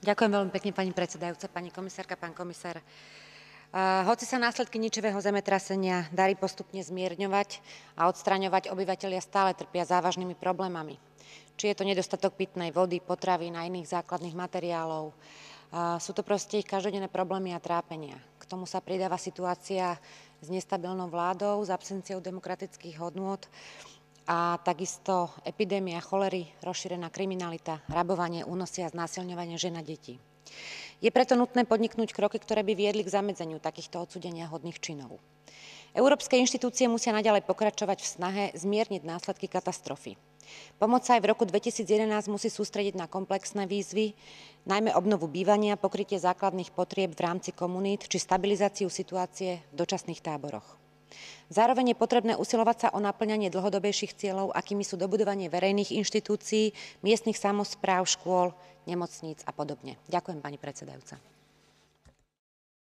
Ďakujem veľmi pekne, pani predsedajúca, pani komisárka, pán komisár. Hoci sa následky ničivého zemetrasenia darí postupne zmierňovať a odstraňovať, obyvatelia stále trpia závažnými problémami. Či je to nedostatok pitnej vody, potravín a iných základných materiálov. Sú to proste ich každodenné problémy a trápenia. K tomu sa pridáva situácia s nestabilnou vládou, s absenciou demokratických hodnôt a takisto epidémia cholery, rozšírená kriminalita, rabovanie, únosy a znásilňovanie žien a detí. Je preto nutné podniknúť kroky, ktoré by viedli k zamedzeniu takýchto odsúdeniahodných činov. Európske inštitúcie musia naďalej pokračovať v snahe zmierniť následky katastrofy. Pomoc sa aj v roku 2011 musí sústrediť na komplexné výzvy, najmä obnovu bývania, pokrytie základných potrieb v rámci komunít či stabilizáciu situácie v dočasných táboroch. Zároveň je potrebné usilovať sa o naplňanie dlhodobejších cieľov, akými sú dobudovanie verejných inštitúcií, miestnych samospráv, škôl, nemocníc a podobne. Ďakujem, pani predsedajúca.